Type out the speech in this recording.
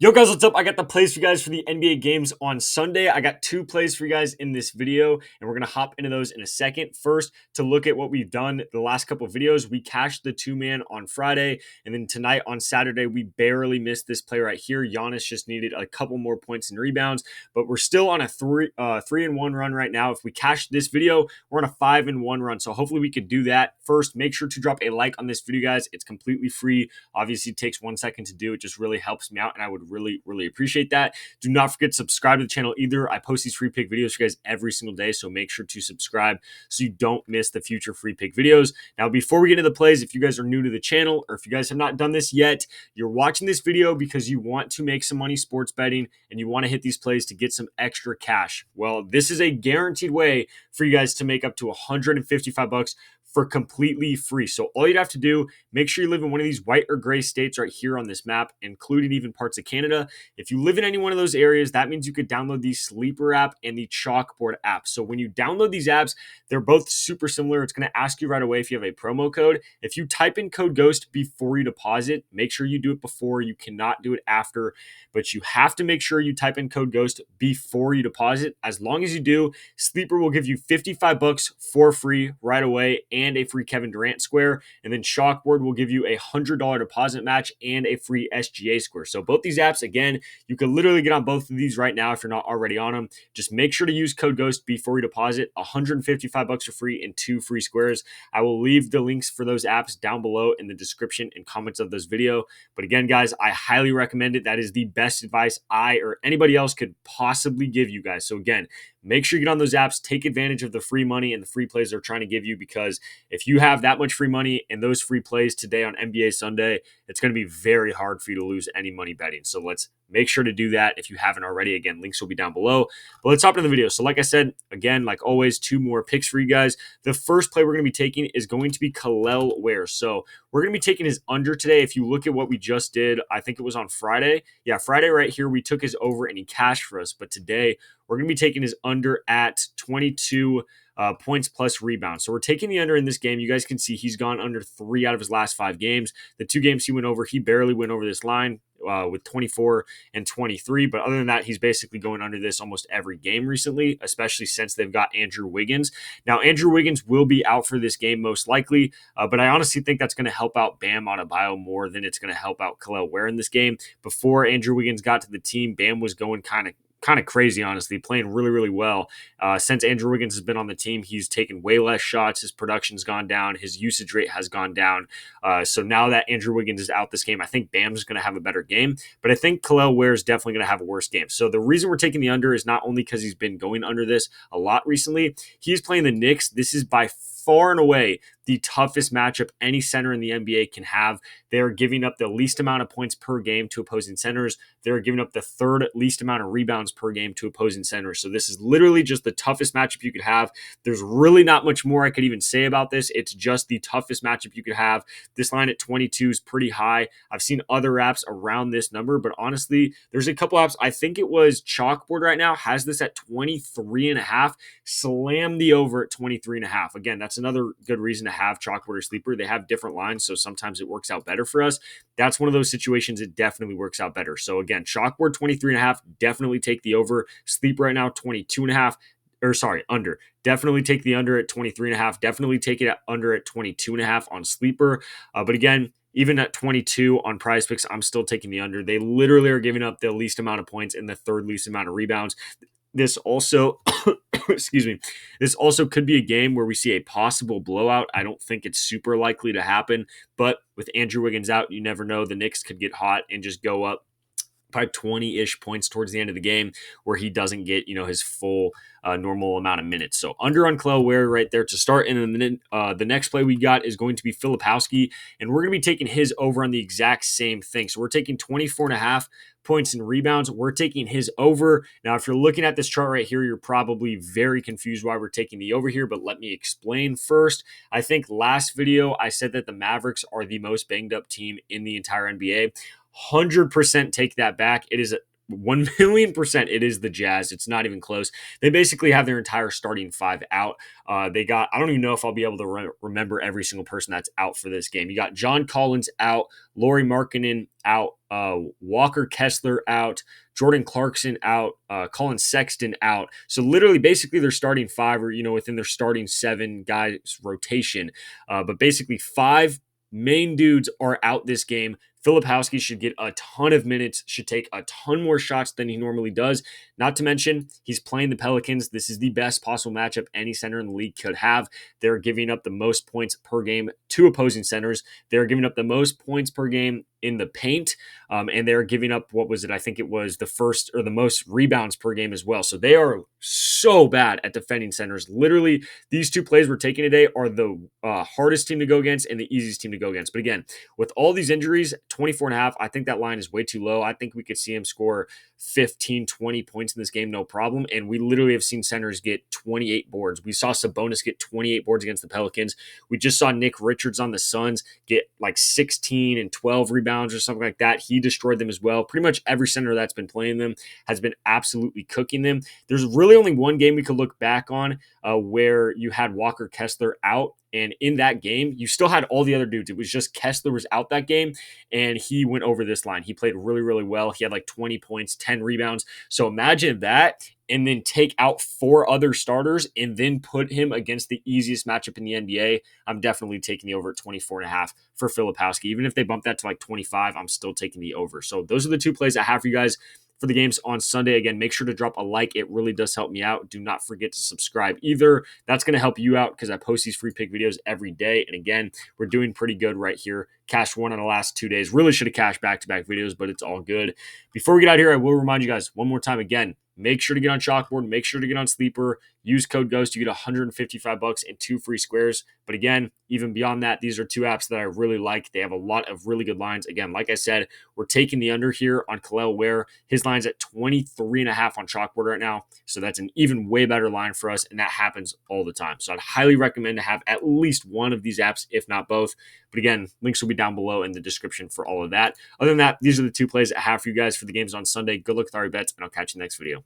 Yo guys, what's up? I got the plays for you guys for the NBA games on Sunday. I got two plays for you guys in this video, and we're going to hop into those in a second. First, to look at what we've done the last couple of videos, we cashed the two-man on Friday, and then tonight on Saturday, we barely missed this play right here. Giannis just needed a couple more points and rebounds, but we're still on a 3-1 run right now. If we cash this video, we're on a 5-1 run, so hopefully we could do that. First, make sure to drop a like on this video, guys. It's completely free. Obviously, it takes 1 second to do. It just really helps me out, and I would really appreciate that. Do not forget to subscribe to the channel either. I post these free pick videos for you guys every single day, so make sure to subscribe so you don't miss the future free pick videos. Now, before we get into the plays, if you guys are new to the channel or if you guys have not done this yet, you're watching this video because you want to make some money sports betting and you want to hit these plays to get some extra cash. Well, this is a guaranteed way for you guys to make up to $155 for completely free. So all you'd have to do, make sure you live in one of these white or gray states right here on this map, including even parts of Canada. If you live in any one of those areas, that means you could download the Sleeper app and the Chalkboard app. So when you download these apps, they're both super similar. It's going to ask you right away if you have a promo code. If you type in code GHOST before you deposit, make sure you do it before. You cannot do it after, but you have to make sure you type in code GHOST before you deposit. As long as you do, Sleeper will give you $55 for free right away and a free Kevin Durant square. And then Chalkboard will give you a $100 deposit match and a free SGA square. So both these apps, again, you can literally get on both of these right now if you're not already on them. Just make sure to use code GHOST before you deposit. $155 for free and 2 free squares. I will leave the links for those apps down below in the description and comments of this video. But again, guys, I highly recommend it. That is the best advice I or anybody else could possibly give you guys. So again, make sure you get on those apps, take advantage of the free money and the free plays they're trying to give you, because if you have that much free money and those free plays today on NBA Sunday, it's going to be very hard for you to lose any money betting. So let's make sure to do that if you haven't already. Again, links will be down below. But let's hop into the video. So like I said, again, like always, 2 more picks for you guys. The first play we're going to be taking is going to be Kel'el Ware. So we're going to be taking his under today. If you look at what we just did, I think it was on Friday. Yeah, Friday right here, we took his over and he cashed for us. But today, we're going to be taking his under at 22 points plus rebounds. So we're taking the under in this game. You guys can see he's gone under 3 out of his last 5 games. The 2 games he went over, he barely went over this line with 24 and 23. But other than that, he's basically going under this almost every game recently, especially since they've got Andrew Wiggins. Now, Andrew Wiggins will be out for this game most likely, but I honestly think that's going to help out Bam Adebayo more than it's going to help out Kel'el Ware in this game. Before Andrew Wiggins got to the team, Bam was going kind of crazy, honestly, playing really well. Since Andrew Wiggins has been on the team, he's taken way less shots. His production's gone down. His usage rate has gone down. So now that Andrew Wiggins is out this game, I think Bam's going to have a better game, but I think Kel'el Ware is definitely going to have a worse game. So the reason we're taking the under is not only because he's been going under this a lot recently. He's playing the Knicks. This is by far and away the toughest matchup any center in the NBA can have. They're giving up the least amount of points per game to opposing centers. They're giving up the 3rd least amount of rebounds per game to opposing centers. So this is literally just the toughest matchup you could have. There's really not much more I could even say about this. It's just the toughest matchup you could have. This line at 22 is pretty high. I've seen other apps around this number, but honestly, there's a couple apps. I think it was Chalkboard right now has this at 23.5. Slam the over at 23.5. Again, that's another good reason to have Chalkboard or Sleeper. They have different lines, so sometimes it works out better for us. That's one of those situations it definitely works out better. So again, Chalkboard 23.5, definitely take the over. Sleeper right now 22.5. Or sorry, under. Definitely take the under at 23.5. Definitely take it under at 22.5 on Sleeper. But again, even at 22 on Prizepicks, I'm still taking the under. They literally are giving up the least amount of points and the 3rd least amount of rebounds. This also, excuse me, this also could be a game where we see a possible blowout. I don't think it's super likely to happen, but with Andrew Wiggins out, you never know. The Knicks could get hot and just go up by 20-ish points towards the end of the game where he doesn't get, his full normal amount of minutes. So under on Kel'el Ware right there to start. And then the next play we got is going to be Filipowski, and we're going to be taking his over on the exact same thing. So we're taking 24.5 points and rebounds. We're taking his over. Now, if you're looking at this chart right here, you're probably very confused why we're taking the over here, but let me explain first. I think last video I said that the Mavericks are the most banged up team in the entire NBA. 100% take that back. It is 1,000,000%. It is the Jazz. It's not even close. They basically have their entire starting 5 out. They got, I don't even know if I'll be able to remember every single person that's out for this game. You got John Collins out, Lauri Markkanen out, Walker Kessler out, Jordan Clarkson out, Colin Sexton out. So literally, basically, they're starting five, or within their starting seven guys rotation. But basically, five main dudes are out this game. Filipowski should get a ton of minutes, should take a ton more shots than he normally does. Not to mention, he's playing the Pelicans. This is the best possible matchup any center in the league could have. They're giving up the most points per game to opposing centers. They're giving up the most points per game in the paint. And they're giving up, what was it? I think it was the first or the most rebounds per game as well. So they are so bad at defending centers. Literally, these two plays we're taking today are the hardest team to go against and the easiest team to go against. But again, with all these injuries, 24.5, I think that line is way too low. I think we could see him score 15, 20 points in this game, no problem. And we literally have seen centers get 28 boards. We saw Sabonis get 28 boards against the Pelicans. We just saw Nick Richards on the Suns get like 16 and 12 rebounds or something like that. He destroyed them as well. Pretty much every center that's been playing them has been absolutely cooking them. There's really only one game we could look back on where you had Walker Kessler out. And in that game, you still had all the other dudes. It was just Kessler was out that game, and he went over this line. He played really, really well. He had like 20 points, 10 rebounds. So imagine that, and then take out four other starters and then put him against the easiest matchup in the NBA. I'm definitely taking the over at 24.5 for Filipowski. Even if they bump that to like 25, I'm still taking the over. So those are the two plays I have for you guys for the games on Sunday. Again, make sure to drop a like. It really does help me out. Do not forget to subscribe either. That's going to help you out because I post these free pick videos every day. And again, we're doing pretty good right here. Cash one on the last 2 days. Really should have cashed back-to-back videos, but it's all good. Before we get out of here, I will remind you guys one more time again, make sure to get on Chalkboard. Make sure to get on Sleeper. Use code GHOST. You get $155 and 2 free squares. But again, even beyond that, these are two apps that I really like. They have a lot of really good lines. Again, like I said, we're taking the under here on Kel'el Ware. His line's at 23.5 on Chalkboard right now. So that's an even way better line for us, and that happens all the time. So I'd highly recommend to have at least one of these apps, if not both. But again, links will be down below in the description for all of that. Other than that, these are the two plays I have for you guys for the games on Sunday. Good luck with all your bets, and I'll catch you next video.